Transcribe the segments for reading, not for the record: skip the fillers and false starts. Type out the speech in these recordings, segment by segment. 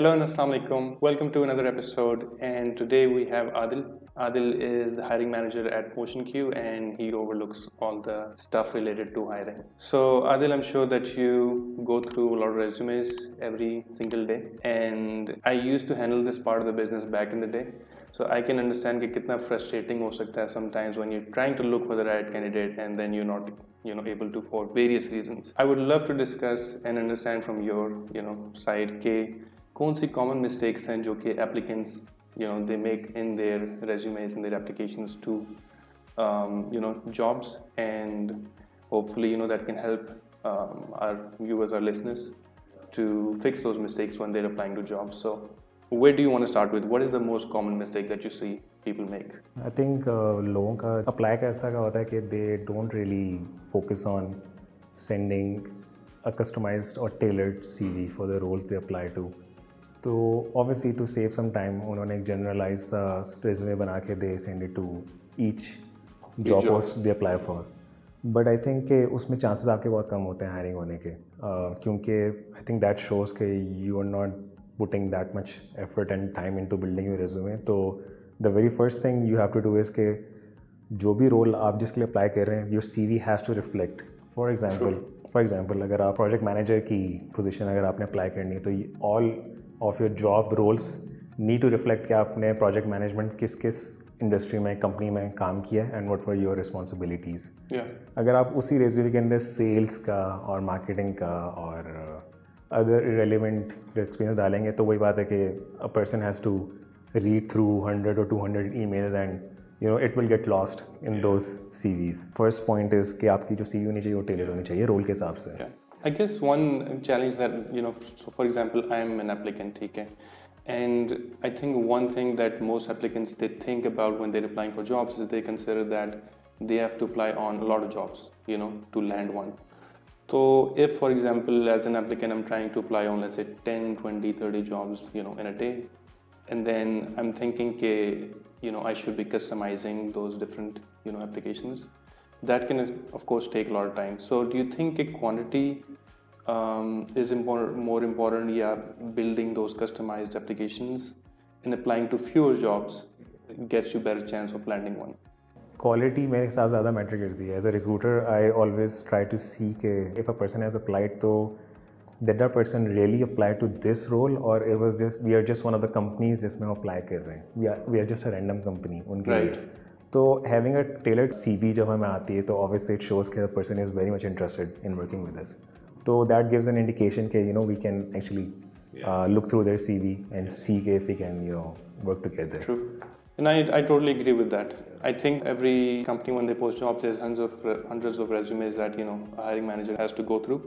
Hello and Assalamu alaikum. Welcome to another episode. And today we have Adil. Adil is the hiring manager at MotionQ and he overlooks all the stuff related to hiring. So, Adil, I'm sure that you go through a lot of resumes every single day. And I used to handle this part of the business back in the day. So I can understand कि कितना frustrating हो सकता है sometimes when you're trying to look for the right candidate and then you're not able to for various reasons. I would love to discuss and understand from your side के कौन सी common mistakes हैं जो कि applicants they make in their resumes in their applications to jobs, and hopefully that can help our viewers, our listeners, to fix those mistakes when they're applying to jobs. So where do you want to start with? What is the most common mistake that you see people make? I think लोगों का apply का ऐसा का होता है कि they don't really focus on sending a customized or tailored CV for the roles they apply to. तो obviously to save some time उन्होंने एक generalized resume बना के they send it to each job post they apply for. But I think कि उसमें chances आपके बहुत कम होते हैं hiring होने के, क्योंकि I think that shows कि you are not putting that much effort and time into building your resume. तो the very first thing you have to do is कि जो भी role आप जिसके लिए apply कर रहे हैं your CV has to reflect. For example अगर आप project manager की position अगर आपने apply करनी है तो all of your job roles need to reflect कि आपने project management किस किस इंडस्ट्री में कंपनी में काम किया है and what were your responsibilities. अगर आप उसी रेज्यूमे के अंदर सेल्स का और मार्केटिंग का और अदर इरेलीवेंट एक्सपीरियंस डालेंगे तो वही बात है कि a person has to read through 100 or 200 emails and it will get lost in those CVs. First point is कि आपकी जो CV होनी चाहिए वो टेलर होनी चाहिए रोल के हिसाब से. I guess one challenge that so for example I am an applicant, ठीक है, and I think one thing that most applicants they think about when they're applying for jobs is they consider that they have to apply on a lot of jobs to land one. So if for example as an applicant I'm trying to apply on let's say 10, 20, 30 jobs in a day, and then I'm thinking I should be customizing those different applications, that can of course take a lot of time. So do you think a quantity is more important, yeah, building those customized applications and applying to fewer jobs gets you better chance of landing one? Quality मेरे हिसाब से ज़्यादा matter करती है. As a recruiter, I always try to see कि if a person has applied तो did that person really apply to this role or it was just we are just one of the companies जिसमें हम apply कर रहे हैं. We are just a random company उनके लिए. तो having a tailored CV जब हमें आती है तो obviously it shows कि the person is very much interested in working with us. So that gives an indication कि we can actually look through their CV and see if we can work together. True. And I totally agree with that. I think every company when they post jobs there's hundreds of resumes that a hiring manager has to go through.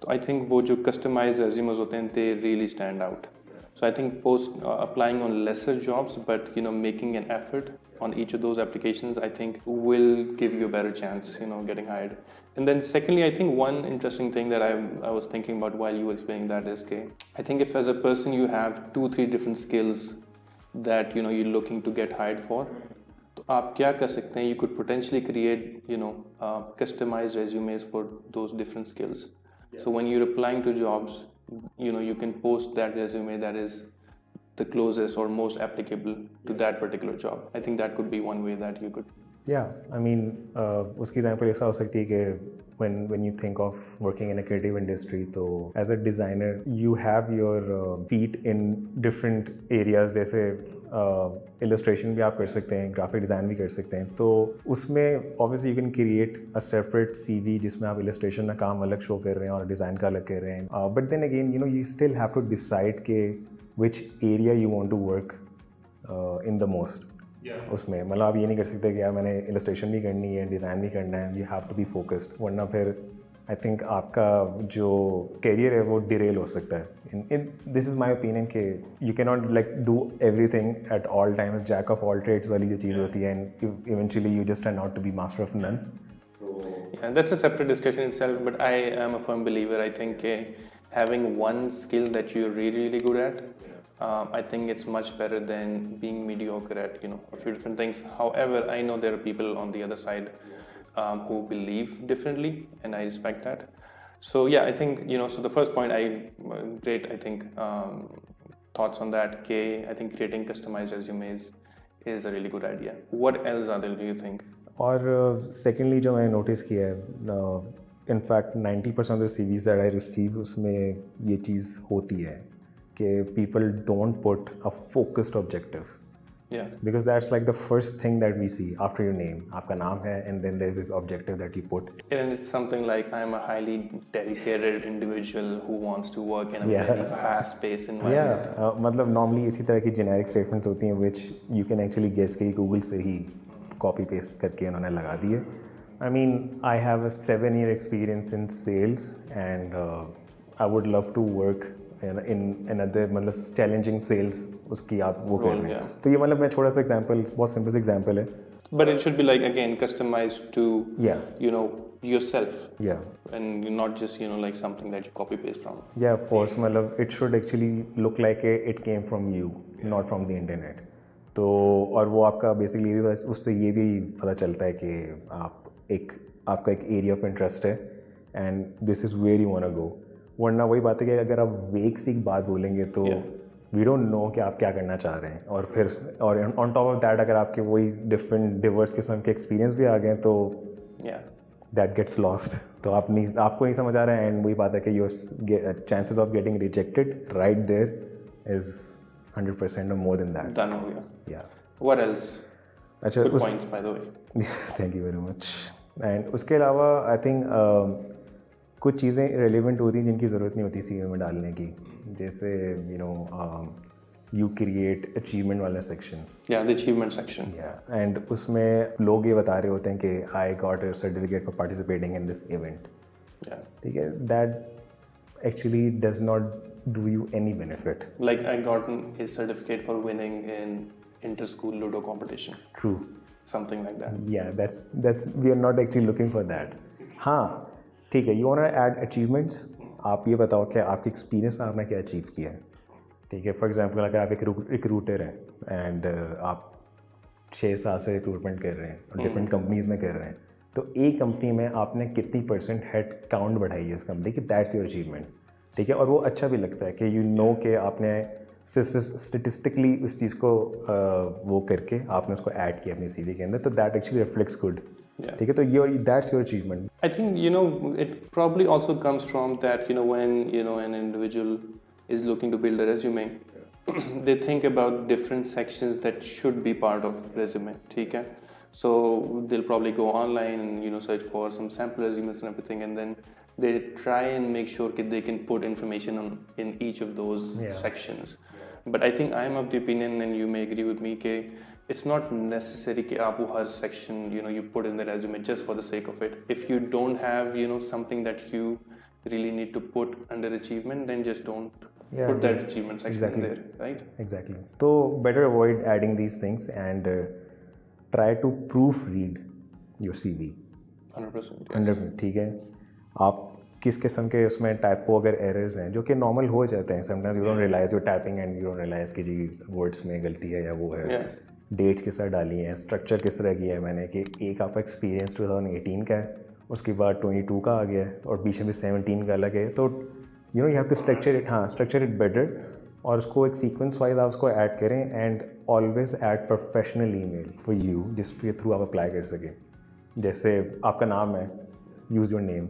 So I think वो जो customized resumes होते हैं they really stand out. So I think applying on lesser jobs but making an effort on each of those applications I think will give you a better chance getting hired. And then secondly I think one interesting thing that I was thinking about while you were explaining that is I think if as a person you have 2-3 different skills that you're looking to get hired for, तो आप क्या कर सकते हैं, you could potentially create customized resumes for those different skills. So when you're applying to jobs you can post that resume that is the closest or most applicable to that particular job. I think that could be one way that you could. Yeah, I mean उसकी example ऐसा हो सकती है कि when you think of working in a creative industry तो as a designer you have your feet in different areas. जैसे illustration भी आप कर सकते हैं, graphic design भी कर सकते हैं. तो उसमें obviously you can create a separate CV जिसमें आप illustration का काम अलग शो कर रहे हैं और design का अलग कर रहे हैं. But then again you still have to decide कि which area you want to work in the most. उसमें मतलब आप ये नहीं कर सकते कि यार मैंने इलस्ट्रेशन भी करनी है, डिज़ाइन भी करना है. You have to be focused, वरना फिर आई थिंक आपका जो करियर है वो डिरेल हो सकता है. दिस इज़ माई ओपिनियन कि you can not like do everything at all time. Jack of all trades वाली जो चीज़ होती है and eventually you just turn out to be master of none. Yeah, that's a separate discussion itself, but I am a firm believer. I think having one skill that you're really good at, I think it's much better than being mediocre at a few different things. However, I know there are people on the other side who believe differently, and I respect that. So yeah, I think so the first point, great. I think thoughts on that. I think creating customized resumes is a really good idea. What else, Adil, do you think? और secondly जो मैंने notice किया है, in fact 90% of the CVs that I receive उसमें ये चीज़ होती है कि people don't put a focused objective. Yeah. Because that's like the first thing that we see after your name. आपका नाम है and then there's this objective that you put. And it's something like I'm a highly dedicated individual who wants to work in a very fast-paced environment. Yeah, मतलब normally इसी तरह की generic statements होती हैं which you can actually guess कि Google से ही copy paste करके उन्होंने लगा दिए. I mean, I have a 7-year experience in sales and I would love to work in another मतलब challenging sales उसकी आप वो कर रहे हैं. तो ये मतलब मैं छोटा सा example, बहुत simple सा example है. But it should be like again customized to you know yourself. Yeah. And not just like something that you copy paste from. Yeah, of course. मतलब it should actually look like it came from you, not from the internet. तो और वो आपका basically ये भी उससे ये भी पता चलता है कि आपका एक एरिया ऑफ इंटरेस्ट है and this is where you want to go. वरना वही बात है कि अगर आप वेग सी बात बोलेंगे तो वी डोंट नो कि आप क्या करना चाह रहे हैं. और फिर और ऑन टॉप ऑफ दैट अगर आपके वही डिफरेंट डिवर्स किस्म के एक्सपीरियंस भी आ गए तो दैट गेट्स लॉस्ट. तो आपको नहीं समझ आ रहा है एंड वही बात है कि your chances of getting rejected right there is 100% or more than that. Done हो गया. Yeah. What else? अच्छा Good points by the way. Thank you very much. And उसके अलावा I think कुछ चीज़ें relevant होती हैं जिनकी ज़रूरत नहीं होती CV में डालने की. जैसे you create achievement वाला section. Yeah, the achievement section. Yeah. And उसमें लोग ये बता रहे होते हैं कि I got a certificate for participating in this event. Yeah. ठीक है. That actually does not do you any benefit. Like I got a certificate for winning in inter-school Ludo competition. True. Something like that. Yeah, that's we are not actually looking for that. हाँ ठीक है. You wanna add achievements. आप ये बताओ कि आपके experience में आपने क्या अचीव किया है. ठीक है. फॉर एग्जाम्पल अगर आप एक रिक्रूटर हैं एंड आप 6 साल से रिक्रूटमेंट कर रहे हैं और डिफरेंट कंपनीज में कर रहे हैं तो एक कंपनी में आपने कितनी % हेड काउंट बढ़ाई है उस कंपनी की. That's your achievement. ठीक है. और वो अच्छा भी लगता है कि यू नो कि आपने स्टेटिस्टिकली उस चीज़ को वो करके आपने उसको ऐड किया अपनी CV के अंदर तो दैट एक्चुअली रिफ्लेक्ट्स गुड. ठीक है. तो that's your achievement. I think it probably also comes from that when an individual is looking to build a resume they think about different sections that should be part of resume. ठीक है. So they'll probably go online and search for some sample resumes and everything and then they try and make sure that they can put information in each of those sections. But I think I am of the opinion and you may agree with me that it's not necessary that you har section you put in the resume just for the sake of it. If you don't have something that you really need to put under achievement then just don't put that achievement section there, right? Exactly. So better avoid adding these things and try to proofread your CV. 100%. 100%. ठीक है. आप किस किस्म के उसमें typo अगर errors हैं जो कि नॉर्मल हो जाते हैं sometimes you don't realize your typing and you don't realize कि जी वर्ड्स में गलती है या वो है. डेट्स किस तरह डाली हैं स्ट्रक्चर किस तरह किया है मैंने कि एक आपका एक्सपीरियंस 2018 का है उसके बाद 22 का आ गया है और बीच में भी 17 का अलग है. तो you have to structure it better और उसको एक सीक्वेंस वाइज आप उसको ऐड करें and always add professional email for you जिसके थ्रू आप अप्लाई कर सकें. जैसे आपका नाम है use your name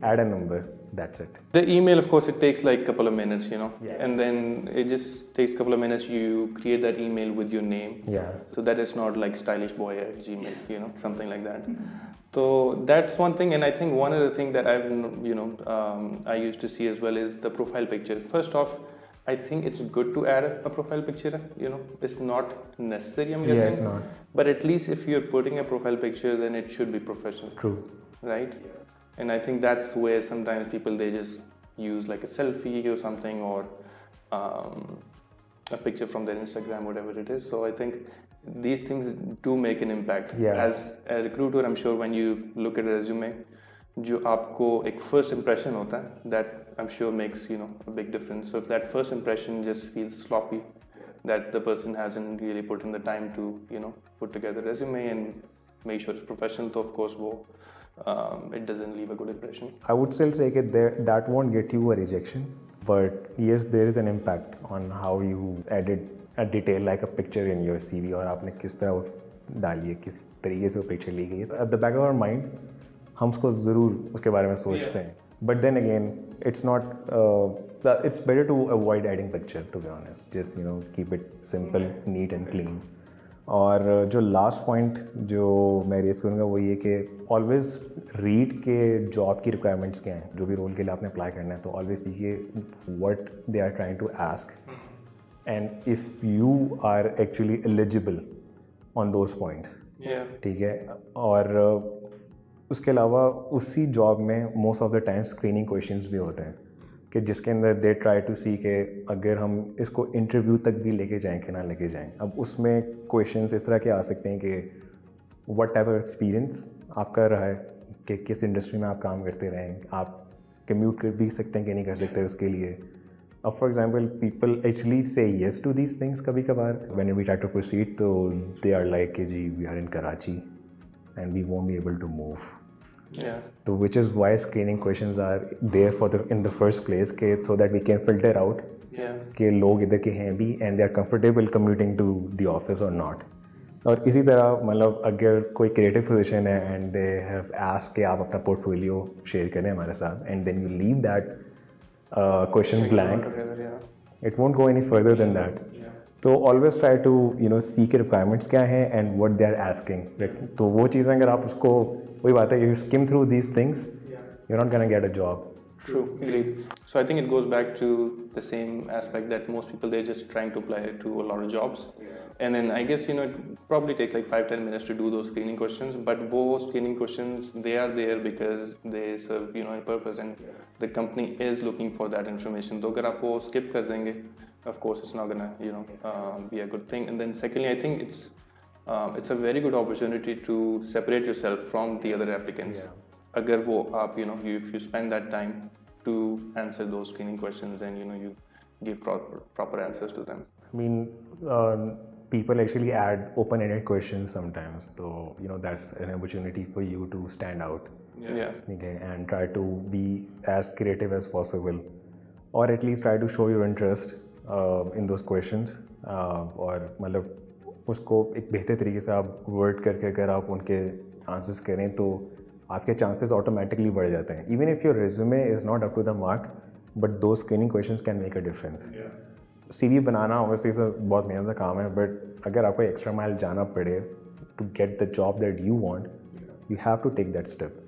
add a number, that's it. The email, of course, it takes like a couple of minutes, and then it just takes a couple of minutes. You create that email with your name. Yeah. So that is not like stylishboy@gmail, something like that. So that's one thing, and I think one other thing that I used to see as well is the profile picture. First off, I think it's good to add a profile picture. It's not necessary. I'm guessing. Yeah, it's not. But at least if you're putting a profile picture, then it should be professional. True. Right. And I think that's where sometimes people they just use like a selfie or something or a picture from their Instagram, whatever it is. So I think these things do make an impact. Yeah. As a recruiter, I'm sure when you look at a resume, जो आपको एक first impression होता है, that I'm sure makes a big difference. So if that first impression just feels sloppy, that the person hasn't really put in the time to put together a resume and make sure it's professional, तो of course वो it doesn't leave a good impression. I would still say that won't get you a rejection, but yes, there is an impact on how you added a detail like a picture in your CV और आपने किस तरह वो डाली है, किस तरीके से वो पिक्चर ली गई है. At the back of our mind हम उसको ज़रूर उसके बारे में सोचते हैं. But then again, it's not. It's better to avoid adding picture, to be honest. Just keep it simple, neat and clean. और जो लास्ट पॉइंट जो मैं रेज करूँगा वो ये कि ऑलवेज रीड के जॉब की रिक्वायरमेंट्स क्या हैं, जो भी रोल के लिए आपने अप्लाई करना है तो ऑलवेज सीखिए what they are trying to ask and if you are actually eligible on those points. ठीक है. और उसके अलावा उसी जॉब में most of the time screening questions भी होते हैं कि जिसके अंदर दे ट्राई टू सी के अगर हम इसको इंटरव्यू तक भी लेके जाएं कि ना लेके जाएं. अब उसमें क्वेश्चंस इस तरह के आ सकते हैं कि व्हाट टाइप ऑफ एक्सपीरियंस आपका रहा है, कि किस इंडस्ट्री में आप काम करते रहे हैं, आप कम्यूट कर भी सकते हैं कि नहीं कर सकते उसके लिए. अब for example people actually say yes to these things कभी कभार when we try to proceed, तो दे आर लाइक कि जी we are in Karachi and we won't be able to move. Yeah. So which is why screening questions are there in the first place, so that we can filter out कि लोग इधर के हैं भी and they are comfortable commuting to the office or not. और इसी तरह मतलब अगर कोई creative position है and they have asked कि आप अपना portfolio share करें हमारे साथ and then you leave that question blank, it won't go any further than that. तो ऑलवेज ट्राई टू सी के रिक्वायरमेंट्स क्या हैं and what they are asking. तो वो चीज़ें अगर आप उसको, वही बात है, you skim through these things you not gonna get a job. True, agreed. So I think it goes back to the same aspect that most people, they're just trying to apply to a lot of jobs. And then I guess, it probably takes like 5-10 minutes to do those screening questions, but those screening questions, they are there because they serve, a purpose, and the company is looking for that information. So अगर आप वो skip कर देंगे, of course it's not gonna, be a good thing. And then secondly, I think it's a very good opportunity to separate yourself from the other applicants. अगर वो आप if you spend that time to answer those screening questions and you give proper answers to them. I mean, people actually add open-ended questions sometimes, so that's an opportunity for you to stand out. Okay, and try to be as creative as possible, or at least try to show your interest in those questions. और मतलब उसको एक बेहतर तरीके से आप word करके अगर आप उनके आंसर्स करें तो आपके चांसेस ऑटोमेटिकली बढ़ जाते हैं. Even if your resume is not up to the mark, but though screening questions can make a difference. CV बनाना ऑब्वियसली बहुत मेहनत का काम है, बट अगर आपको एक्स्ट्रा माइल जाना पड़े to get the job that you want, you have to take that step,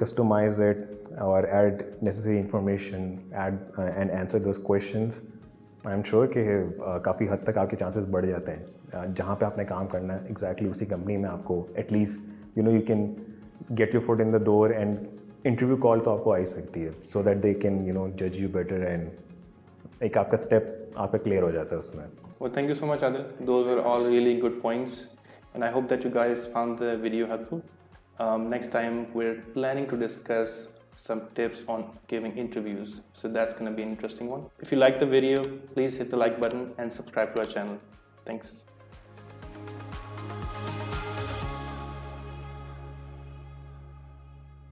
customize it और add necessary information, and answer those questions. I am sure कि काफ़ी हद तक आपके चांसेस बढ़ जाते हैं. जहाँ पे आपने काम करना है एग्जैक्टली उसी कंपनी में आपको at least you can get your foot in the door, and interview call तो आपको आ ही सकती है, सो दैट दे कैन जज यू बेटर, एंड एक आपका स्टेप आपका क्लियर हो जाता है उसमें. Well, thank you so much, Adil. Those were all really good points, and I hope that you guys found the video helpful. Next time we're planning to discuss some tips on giving interviews, so that's going to be an interesting one. If you like the video, please hit the like button and subscribe to our channel. Thanks.